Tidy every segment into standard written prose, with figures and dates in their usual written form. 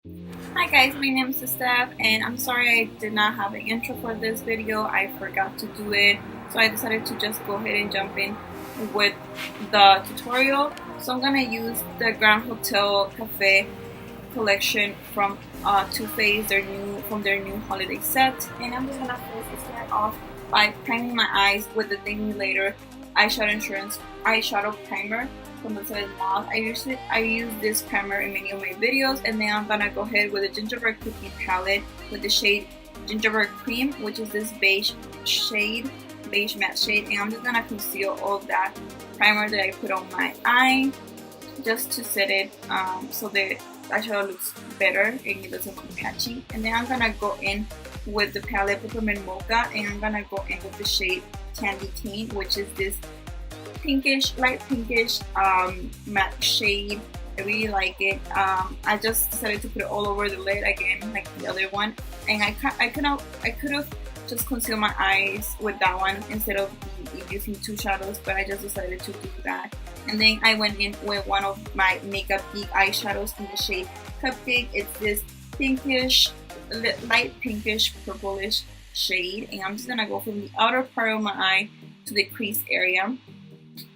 Hi guys, my name is Steph and I'm sorry I did not have an intro for this video. I forgot to do it, so I decided to just go ahead and jump in with the tutorial. So I'm gonna use the Grand Hotel Cafe collection from Too Faced, from their new holiday set, and I'm just gonna first start off by priming my eyes with the Thank Me Later eyeshadow primer from the Syn Cole. I use this primer in many of my videos, and then I'm gonna go ahead with a gingerbread cookie palette with the shade Gingerbread Cream, which is this beige matte shade, and I'm just gonna conceal all of that primer that I put on my eye just to set it so the eyeshadow looks better and it doesn't look patchy. And then I'm gonna go in with the palette Peppermint Mocha, and I'm gonna go in with the shade Candy Cane, which is this light pinkish matte shade. I really like it. I just decided to put it all over the lid again, like the other one, and I could have just concealed my eyes with that one instead of using two shadows, but I just decided to do that. And then I went in with one of my Makeup Geek eyeshadows in the shade Cupcake. It's this pinkish, light pinkish purplish shade, and I'm just gonna go from the outer part of my eye to the crease area,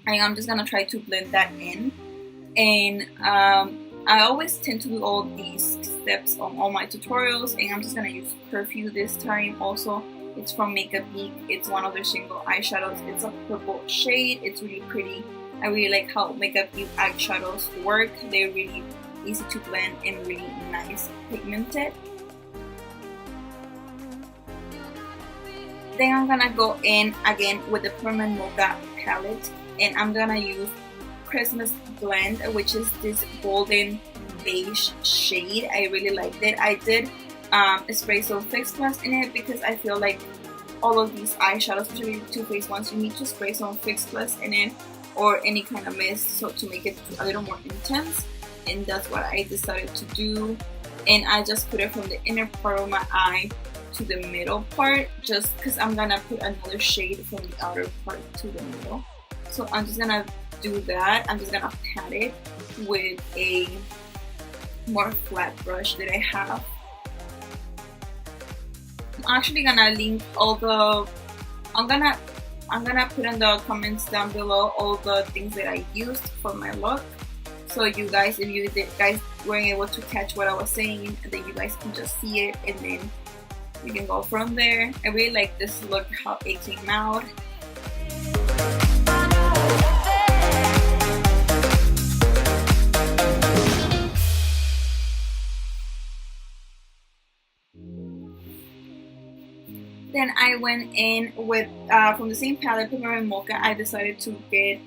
and I'm just gonna try to blend that in. And I always tend to do all these steps on all my tutorials, and I'm just gonna use Curfew this time. Also, it's from Makeup Geek. It's one of their single eyeshadows. It's a purple shade. It's really pretty. I really like how Makeup Geek eyeshadows work. They're really easy to blend and really nice pigmented. Then I'm gonna go in again with the Peppermint Mocha palette, and I'm gonna use Christmas Blend, which is this golden beige shade. I really liked it. I did spray some Fix Plus in it because I feel like all of these eyeshadows, especially Too Faced ones, you need to spray some Fix Plus in it or any kind of mist so to make it a little more intense, and that's what I decided to do. And I just put it from the inner part of my eye to the middle part, just because I'm gonna put another shade from the outer part to the middle. So I'm just gonna do that. I'm just gonna pat it with a more flat brush that I have. I'm actually gonna link all the I'm gonna put in the comments down below all the things that I used for my look, so you guys, if you guys weren't able to catch what I was saying, then you guys can just see it and then we can go from there. I really like this look, how it came out. Then I went in with, from the same palette, Peppermint Mocha, I decided to get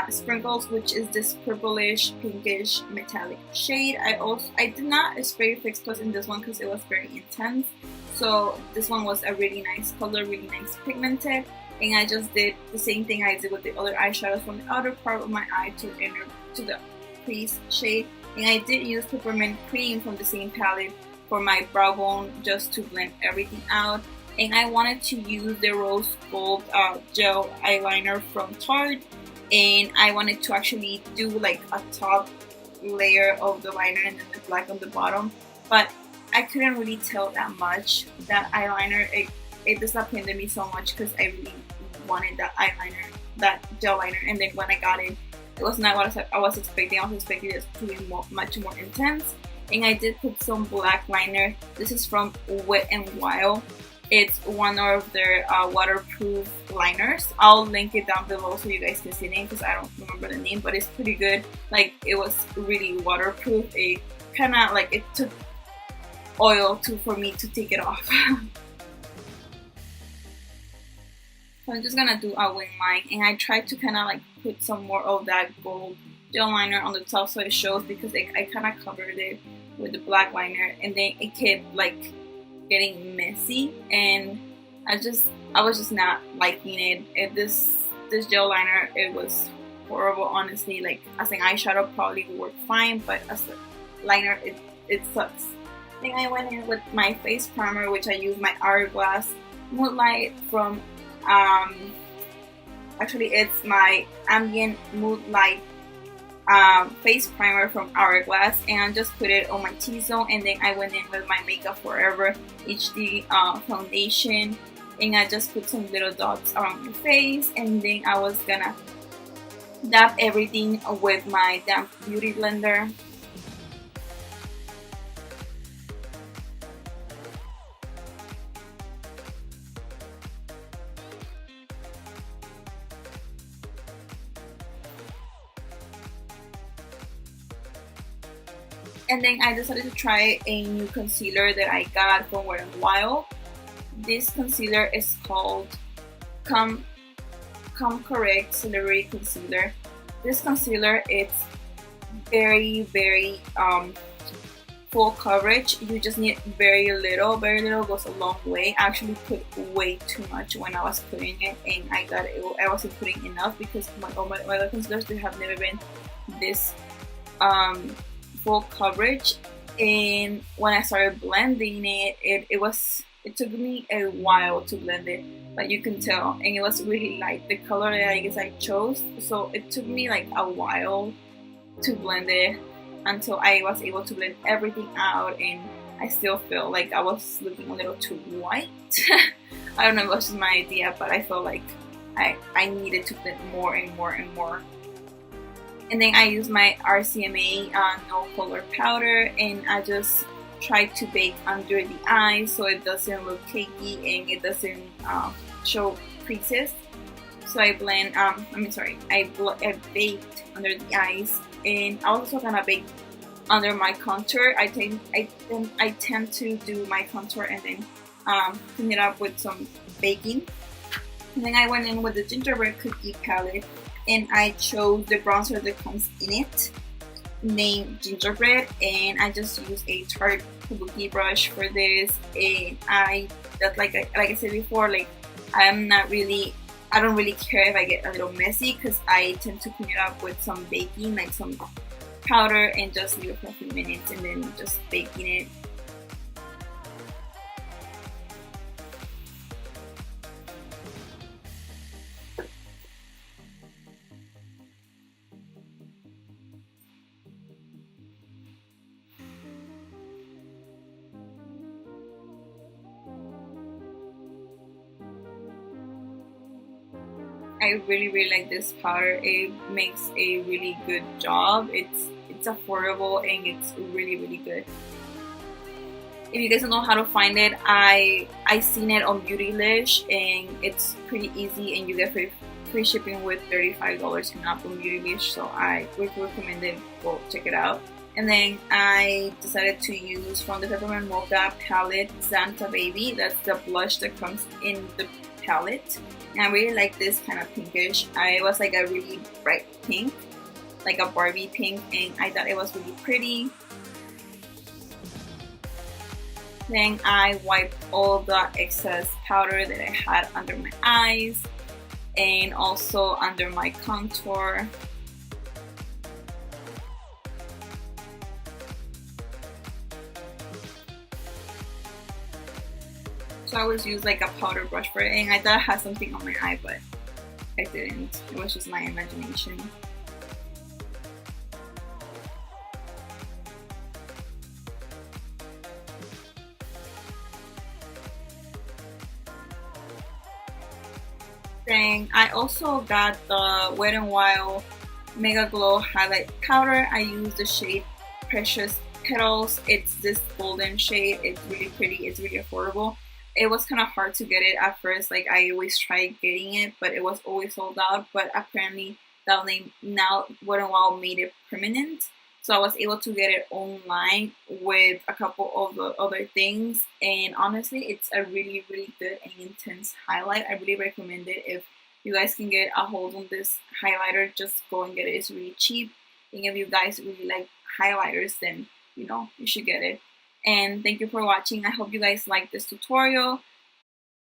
Sprinkles, which is this purplish, pinkish, metallic shade. I did not spray Fix Plus in this one because it was very intense. So this one was a really nice color, really nice pigmented. And I just did the same thing I did with the other eyeshadows from the outer part of my eye to the crease shade. And I did use Peppermint Cream from the same palette for my brow bone just to blend everything out. And I wanted to use the Rose Gold gel eyeliner from Tarte, and I wanted to actually do like a top layer of the liner and then the black on the bottom, but I couldn't really tell that much. That eyeliner, it disappointed me so much because I really wanted that eyeliner, that gel liner, and then when I got it, it was not what I was expecting. I was expecting it to be much more intense. And I did put some black liner. This is from Wet n Wild. It's one of their waterproof liners. I'll link it down below so you guys can see the name because I don't remember the name, but it's pretty good. Like, it was really waterproof. It kind of like, it took oil for me to take it off. So I'm just gonna do a wing line, and I tried to kind of like put some more of that gold gel liner on the top so it shows, because I kind of covered it with the black liner and then it kept like getting messy, and I was just not liking it. This gel liner, it was horrible, honestly. Like, as an eyeshadow probably would work fine, but as a liner it sucks. Then I went in with my face primer, which I used my Hourglass Moonlight from actually it's my Ambient Moonlight face primer from Hourglass, and I just put it on my T-zone, and then I went in with my Makeup Forever HD foundation, and I just put some little dots around my face, and then I was gonna dab everything with my damp beauty blender. And then I decided to try a new concealer that I got from Wet n Wild. This concealer is called Come Correct Celebrity Concealer. This concealer, it's very full coverage. You just need very little. Very little goes a long way. I actually put way too much when I was putting it, and I thought I wasn't putting enough because all my other concealers, they have never been this full coverage. And when I started blending it, it took me a while to blend it, but you can tell, and it was really light, the color that I guess I chose, so it took me like a while to blend it until I was able to blend everything out, and I still feel like I was looking a little too white. I don't know if it was just my idea, but I felt like I needed to blend more and more and more. And then I use my RCMA no color powder, and I just try to bake under the eyes so it doesn't look cakey and it doesn't show creases. So I blend, I baked under the eyes, and I also gonna bake under my contour. I tend to do my contour and then clean it up with some baking. And then I went in with the gingerbread cookie palette, and I chose the bronzer that comes in it, named Gingerbread, and I just use a Tarte Kabuki brush for this. And like I said before, like I don't really care if I get a little messy, because I tend to clean it up with some baking, like some powder, and just leave it for a few minutes and then just baking it. I really like this powder. It makes a really good job. It's affordable and it's really good. If you guys don't know how to find it, I seen it on Beautylish, and it's pretty easy, and you get free shipping with $35 and up on Beautylish, so I would recommend it. Go check it out. And then I decided to use from the Peppermint Mocha palette Santa Baby. That's the blush that comes in the palette. And I really like this kind of pinkish. It was like a really bright pink, like a Barbie pink, and I thought it was really pretty. Then I wiped all the excess powder that I had under my eyes and also under my contour. So I always use like a powder brush for it, and I thought I had something on my eye, but I didn't. It was just my imagination. Then I also got the Wet n Wild Mega Glow Highlight Powder. I use the shade Precious Petals. It's this golden shade. It's really pretty. It's really affordable. It was kind of hard to get it at first. Like I always tried getting it, but it was always sold out. But apparently now Wet n Wild made it permanent, so I was able to get it online with a couple of the other things. And honestly, it's a really good and intense highlight. I really recommend it. If you guys can get a hold on this highlighter, just go and get it. It's really cheap. And if you guys really like highlighters, then you should get it. And thank you for watching. I hope you guys like this tutorial.